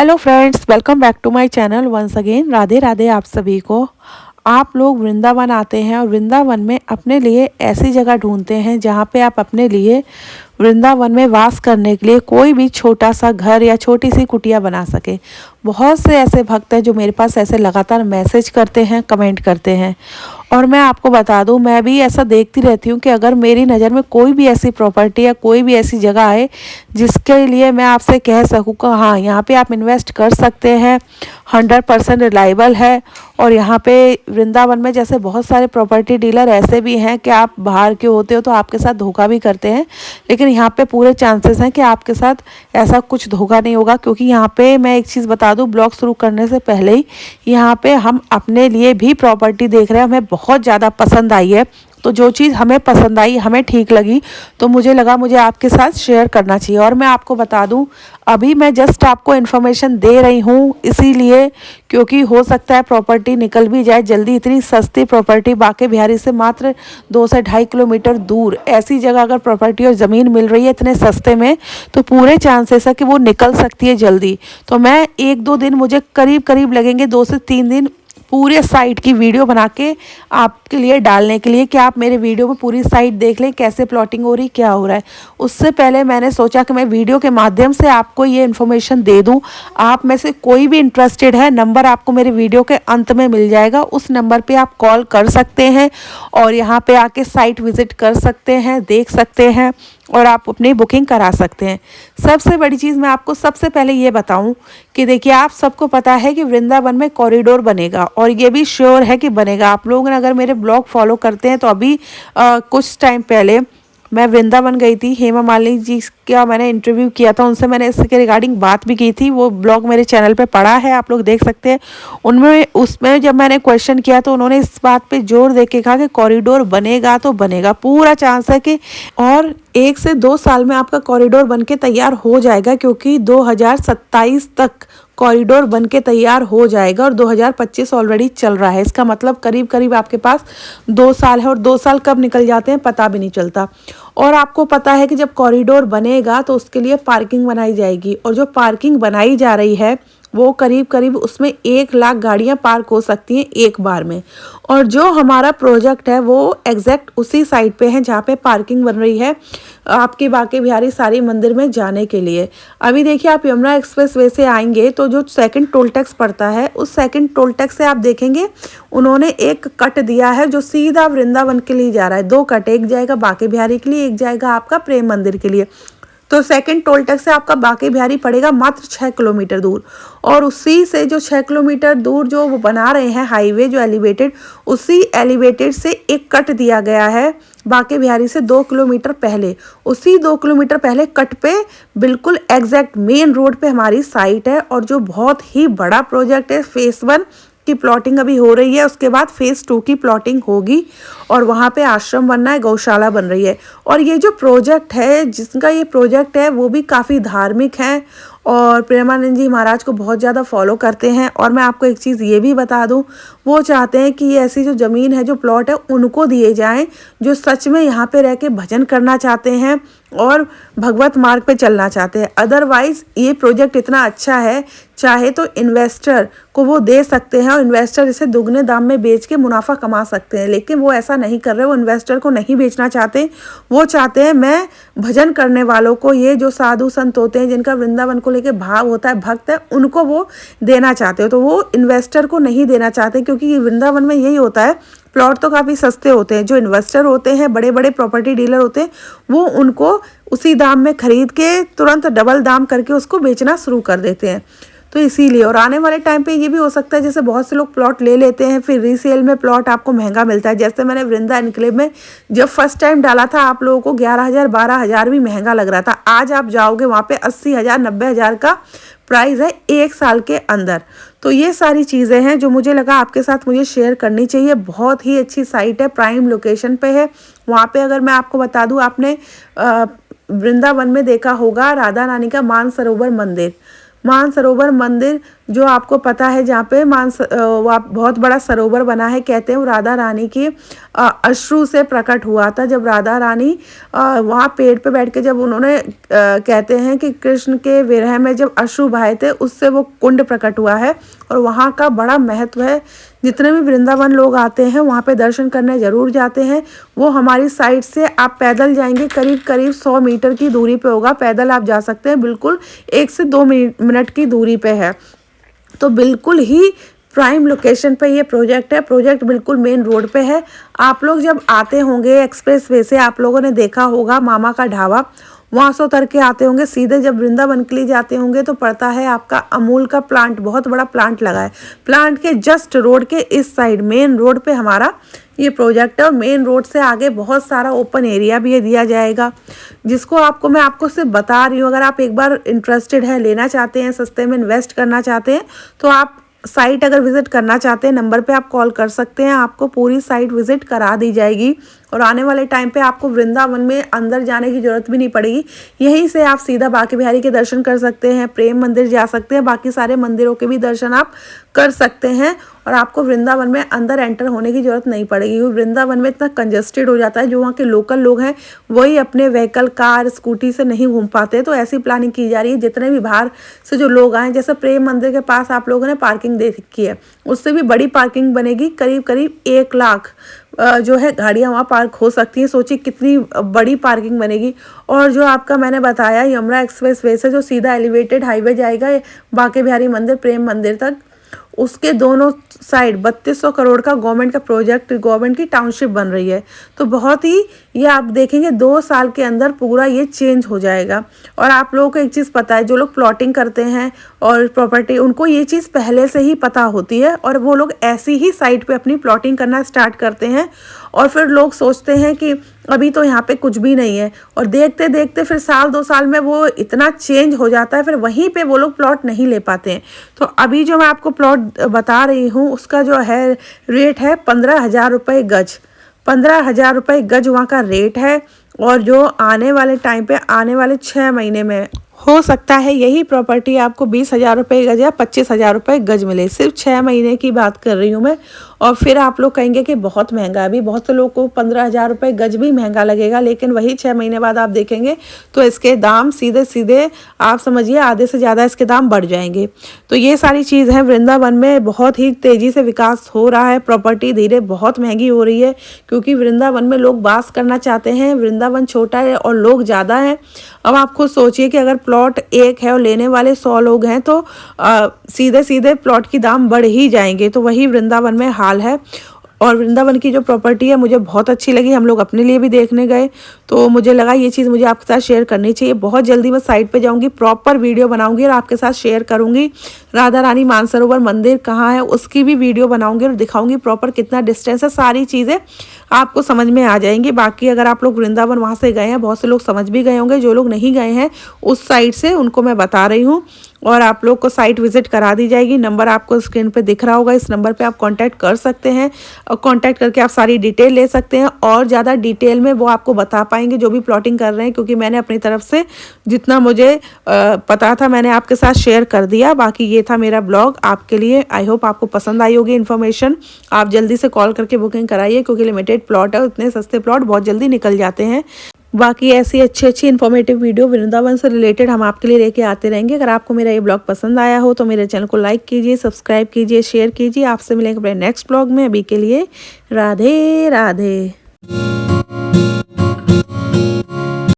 Hello friends, welcome back to my channel once again. Radhe Radhe आप सभी को। आप लोग वृंदावन आते हैं और वृंदावन में अपने लिए ऐसी जगह ढूंढते हैं जहाँ पे आप अपने लिए वृंदावन में वास करने के लिए कोई भी छोटा सा घर या छोटी सी कुटिया बना सके। बहुत से ऐसे भक्त हैं जो मेरे पास ऐसे लगातार मैसेज करते हैं, कमेंट करते हैं। और मैं आपको बता दूं, मैं भी ऐसा देखती रहती हूँ कि अगर मेरी नज़र में कोई भी ऐसी प्रॉपर्टी या कोई भी ऐसी जगह आए जिसके लिए मैं आपसे कह सकूँ कि हाँ, यहाँ पे आप इन्वेस्ट कर सकते हैं, 100% रिलायबल है। और यहाँ पे वृंदावन में जैसे बहुत सारे प्रॉपर्टी डीलर ऐसे भी हैं कि आप बाहर के होते हो तो आपके साथ धोखा भी करते हैं, लेकिन यहाँ पे पूरे चांसेस हैं कि आपके साथ ऐसा कुछ धोखा नहीं होगा। क्योंकि यहाँ पे मैं एक चीज़ बता दूँ, ब्लॉग शुरू करने से पहले ही यहाँ पे हम अपने लिए भी प्रॉपर्टी देख रहे हैं, हमें बहुत ज़्यादा पसंद आई है। तो जो चीज़ हमें पसंद आई, हमें ठीक लगी, तो मुझे लगा मुझे आपके साथ शेयर करना चाहिए। और मैं आपको बता दूं, अभी मैं जस्ट आपको इन्फॉर्मेशन दे रही हूं इसीलिए क्योंकि हो सकता है प्रॉपर्टी निकल भी जाए जल्दी। इतनी सस्ती प्रॉपर्टी बांके बिहारी से मात्र 2 से 2.5 किलोमीटर दूर ऐसी जगह अगर प्रॉपर्टी और ज़मीन मिल रही है इतने सस्ते में, तो पूरे चांसेस है कि वो निकल सकती है जल्दी। तो मैं 1-2 दिन, मुझे करीब करीब लगेंगे 2 से 3 दिन पूरे साइट की वीडियो बना के आपके लिए डालने के लिए कि आप मेरे वीडियो में पूरी साइट देख लें, कैसे प्लॉटिंग हो रही, क्या हो रहा है। उससे पहले मैंने सोचा कि मैं वीडियो के माध्यम से आपको ये इन्फॉर्मेशन दे दूं। आप में से कोई भी इंटरेस्टेड है, नंबर आपको मेरे वीडियो के अंत में मिल जाएगा, उस नंबर पे आप कॉल कर सकते हैं और यहाँ पे आके साइट विजिट कर सकते हैं, देख सकते हैं और आप अपनी बुकिंग करा सकते हैं। सबसे बड़ी चीज़ मैं आपको सबसे पहले ये बताऊं कि देखिए, आप सबको पता है कि वृंदावन में कॉरिडोर बनेगा और ये भी श्योर है कि बनेगा। आप लोग अगर मेरे ब्लॉग फॉलो करते हैं तो अभी कुछ टाइम पहले मैं वृंदावन गई थी, हेमा मालिनी जी का मैंने इंटरव्यू किया था, उनसे मैंने इसके रिगार्डिंग बात भी की थी। वो ब्लॉग मेरे चैनल पे पड़ा है, आप लोग देख सकते हैं। उनमें उसमें जब मैंने क्वेश्चन किया तो उन्होंने इस बात पे जोर दे के कहा कि कॉरिडोर बनेगा तो बनेगा, पूरा चांस है कि और 1 से 2 साल में आपका कॉरिडोर बन के तैयार हो जाएगा। क्योंकि 2027 तक कॉरिडोर बन के तैयार हो जाएगा और 2025 ऑलरेडी चल रहा है। इसका मतलब करीब करीब आपके पास 2 साल है और 2 साल कब निकल जाते हैं पता भी नहीं चलता। और आपको पता है कि जब कॉरिडोर बनेगा तो उसके लिए पार्किंग बनाई जाएगी और जो पार्किंग बनाई जा रही है वो करीब करीब उसमें 1 लाख गाड़ियां पार्क हो सकती हैं एक बार में। और जो हमारा प्रोजेक्ट है वो एग्जैक्ट उसी साइड पे है जहाँ पे पार्किंग बन रही है आपके बांके बिहारी सारी मंदिर में जाने के लिए। अभी देखिए, आप यमुना एक्सप्रेस वे से आएंगे तो जो सेकंड टोल टैक्स पड़ता है, उस सेकंड टोल टैक्स से आप देखेंगे उन्होंने एक कट दिया है जो सीधा वृंदावन के लिए जा रहा है। 2 कट, एक जाएगा बांके बिहारी के लिए, एक जाएगा आपका प्रेम मंदिर के लिए। तो सेकंड टोल टैक्स से आपका बांके बिहारी पड़ेगा मात्र 6 किलोमीटर दूर। और उसी से जो 6 किलोमीटर दूर जो वो बना रहे हैं हाईवे जो एलिवेटेड, उसी एलिवेटेड से एक कट दिया गया है बांके बिहारी से 2 किलोमीटर पहले। उसी 2 किलोमीटर पहले कट पे बिल्कुल एग्जैक्ट मेन रोड पे हमारी साइट है और जो बहुत ही बड़ा प्रोजेक्ट है। फेज 1 की प्लॉटिंग अभी हो रही है, उसके बाद फेज 2 की प्लॉटिंग होगी और वहाँ पे आश्रम बनना है, गौशाला बन रही है। और ये जो प्रोजेक्ट है, जिसका ये प्रोजेक्ट है, वो भी काफ़ी धार्मिक है और प्रेमानंद जी महाराज को बहुत ज़्यादा फॉलो करते हैं। और मैं आपको एक चीज़ ये भी बता दूं, वो चाहते हैं कि ये ऐसी जो ज़मीन है, जो प्लॉट है, उनको दिए जाएं जो सच में यहाँ पे रह के भजन करना चाहते हैं और भगवत मार्ग पे चलना चाहते हैं। अदरवाइज़ ये प्रोजेक्ट इतना अच्छा है, चाहे तो इन्वेस्टर को वो दे सकते हैं और इन्वेस्टर इसे दुगने दाम में बेच के मुनाफा कमा सकते हैं, लेकिन वो ऐसा नहीं कर रहे। वो इन्वेस्टर को नहीं बेचना चाहते, वो चाहते हैं मैं भजन करने वालों को, ये जो साधु संत होते हैं जिनका वृंदावन को लेके भाव होता है, भक्त है, उनको वो देना चाहते हो। तो वो इन्वेस्टर को नहीं देना चाहते, क्योंकि वृंदावन में यही होता है, प्लॉट तो काफ़ी सस्ते होते हैं। जो इन्वेस्टर होते हैं, बड़े बड़े प्रॉपर्टी डीलर होते हैं, वो उनको उसी दाम में खरीद के तुरंत डबल दाम करके उसको बेचना शुरू कर देते हैं। तो इसीलिए, और आने वाले टाइम पे ये भी हो सकता है, जैसे बहुत से लोग प्लॉट ले लेते हैं फिर रीसेल में प्लॉट आपको महंगा मिलता है। जैसे मैंने वृंदा एनक्लेव में जब फर्स्ट टाइम डाला था, आप लोगों को 11,000 12,000 भी महंगा लग रहा था। आज आप जाओगे वहाँ पे 80,000 90,000 का प्राइस है 1 साल के अंदर। तो ये सारी चीज़ें हैं जो मुझे लगा आपके साथ मुझे शेयर करनी चाहिए। बहुत ही अच्छी साइट है, प्राइम लोकेशन पे है। वहाँ पे अगर मैं आपको बता दूँ, आपने वृंदावन में देखा होगा राधा रानी का मानसरोवर मंदिर जो आपको पता है जहाँ पे बहुत बड़ा सरोवर बना है, कहते हैं वो राधा रानी की अश्रु से प्रकट हुआ था। जब राधा रानी वहाँ पेड़ पे बैठ के जब उन्होंने कहते हैं कि कृष्ण के विरह में जब अश्रु बहाए थे, उससे वो कुंड प्रकट हुआ है और वहाँ का बड़ा महत्व है। जितने भी वृंदावन लोग आते हैं वहाँ पे दर्शन करने ज़रूर जाते हैं। वो हमारी साइड से आप पैदल जाएंगे, करीब करीब 100 मीटर की दूरी पे होगा, पैदल आप जा सकते हैं, बिल्कुल 1 से 2 मिनट की दूरी पे है। तो बिल्कुल ही प्राइम लोकेशन पे ये प्रोजेक्ट है। प्रोजेक्ट बिल्कुल मेन रोड पे है। आप लोग जब आते होंगे एक्सप्रेस वे से, आप लोगों ने देखा होगा मामा का ढाबा, वहाँ से उतर के आते होंगे, सीधे जब वृंदावन के लिए जाते होंगे तो पड़ता है आपका अमूल का प्लांट, बहुत बड़ा प्लांट लगा है। प्लांट के जस्ट रोड के इस साइड मेन रोड पे हमारा ये प्रोजेक्ट है और मेन रोड से आगे बहुत सारा ओपन एरिया भी दिया जाएगा, जिसको मैं आपको सिर्फ बता रही हूँ। अगर आप एक बार इंटरेस्टेड है, लेना चाहते हैं, सस्ते में इन्वेस्ट करना चाहते हैं, तो आप साइट अगर विजिट करना चाहते हैं, नंबर पे आप कॉल कर सकते हैं, आपको पूरी साइट विजिट करा दी जाएगी। और आने वाले टाइम पे आपको वृंदावन में अंदर जाने की ज़रूरत भी नहीं पड़ेगी। यहीं से आप सीधा बांके बिहारी के दर्शन कर सकते हैं, प्रेम मंदिर जा सकते हैं, बाकी सारे मंदिरों के भी दर्शन आप कर सकते हैं और आपको वृंदावन में अंदर एंटर होने की ज़रूरत नहीं पड़ेगी, क्योंकि वृंदावन में इतना कंजस्टेड हो जाता है। जो वहाँ के लोकल लोग हैं वही अपने व्हीकल, कार, स्कूटी से नहीं घूम पाते। तो ऐसी प्लानिंग की जा रही है, जितने भी बाहर से जो लोग आए, जैसे प्रेम मंदिर के पास आप लोगों ने पार्किंग दे रखी है, उससे भी बड़ी पार्किंग बनेगी। करीब करीब 1 लाख जो है गाड़ियाँ वहाँ पार्क हो सकती हैं। सोचिए कितनी बड़ी पार्किंग बनेगी। और जो आपका मैंने बताया यमुना एक्सप्रेस वे से जो सीधा एलिवेटेड हाईवे जाएगा बांके बिहारी मंदिर, प्रेम मंदिर तक, उसके दोनों साइड 3200 करोड़ का गवर्नमेंट का प्रोजेक्ट, गवर्नमेंट की टाउनशिप बन रही है। तो बहुत ही ये आप देखेंगे 2 साल के अंदर पूरा ये चेंज हो जाएगा। और आप लोगों को एक चीज़ पता है, जो लोग प्लॉटिंग करते हैं और प्रॉपर्टी, उनको ये चीज़ पहले से ही पता होती है और वो लोग ऐसी ही साइट पे अपनी प्लॉटिंग करना स्टार्ट करते हैं। और फिर लोग सोचते हैं कि अभी तो यहाँ पे कुछ भी नहीं है, और देखते देखते फिर साल 2 साल में वो इतना चेंज हो जाता है, फिर वहीं पे वो लोग प्लॉट नहीं ले पाते हैं। तो अभी जो मैं आपको प्लॉट बता रही हूँ उसका जो है रेट है 15,000 रुपये गज। 15,000 रुपये गज वहाँ का रेट है। और जो आने वाले टाइम पे, आने वाले 6 महीने में हो सकता है यही प्रॉपर्टी आपको 20,000 रुपये गज या 25,000 रुपये गज मिले। सिर्फ 6 महीने की बात कर रही हूँ मैं। और फिर आप लोग कहेंगे कि बहुत महंगा है। अभी बहुत से लोगों को 15,000 रुपये गज भी महंगा लगेगा, लेकिन वही 6 महीने बाद आप देखेंगे तो इसके दाम सीधे सीधे आप समझिए आधे से ज़्यादा इसके दाम बढ़ जाएंगे। तो ये सारी चीज़ है, वृंदावन में बहुत ही तेज़ी से विकास हो रहा है। प्रॉपर्टी धीरे बहुत महंगी हो रही है, क्योंकि वृंदावन में लोग वास करना चाहते हैं। वृंदावन छोटा है और लोग ज़्यादा हैं। अब आप खुद सोचिए कि अगर प्लॉट एक है और लेने वाले 100 लोग हैं, तो सीधे सीधे प्लॉट की दाम बढ़ ही जाएंगे। तो वही वृंदावन में हाल है। और वृंदावन की जो प्रॉपर्टी है मुझे बहुत अच्छी लगी। हम लोग अपने लिए भी देखने गए, तो मुझे लगा ये चीज़ मुझे आपके साथ शेयर करनी चाहिए। बहुत जल्दी मैं साइट पे जाऊंगी, प्रॉपर वीडियो बनाऊंगी और आपके साथ शेयर करूंगी। राधा रानी मानसरोवर मंदिर कहाँ है उसकी भी वीडियो बनाऊंगी और दिखाऊंगी प्रॉपर कितना डिस्टेंस है। सारी चीज़ें आपको समझ में आ जाएंगी। बाकी अगर आप लोग वृंदावन वहाँ से गए हैं, बहुत से लोग समझ भी गए होंगे, जो लोग नहीं गए हैं उस साइट से उनको मैं बता रही हूँ। और आप लोग को साइट विजिट करा दी जाएगी। नंबर आपको स्क्रीन पे दिख रहा होगा, इस नंबर पे आप कांटेक्ट कर सकते हैं और कांटेक्ट करके आप सारी डिटेल ले सकते हैं। और ज़्यादा डिटेल में वो आपको बता पाएंगे जो भी प्लॉटिंग कर रहे हैं, क्योंकि मैंने अपनी तरफ से जितना मुझे पता था मैंने आपके साथ शेयर कर दिया। बाकी ये था मेरा ब्लॉग आपके लिए। आई होप आपको पसंद आई होगी इन्फॉर्मेशन। आप जल्दी से कॉल करके बुकिंग कराइए, क्योंकि लिमिटेड प्लॉट है, उतने सस्ते प्लॉट बहुत जल्दी निकल जाते हैं। बाकी ऐसी अच्छी अच्छी इन्फॉर्मेटिव वीडियो वृंदावन से रिलेटेड हम आपके लिए लेके आते रहेंगे। अगर आपको मेरा ये ब्लॉग पसंद आया हो तो मेरे चैनल को लाइक कीजिए, सब्सक्राइब कीजिए, शेयर कीजिए। आपसे मिलेंगे अपने नेक्स्ट ब्लॉग में। अभी के लिए राधे राधे।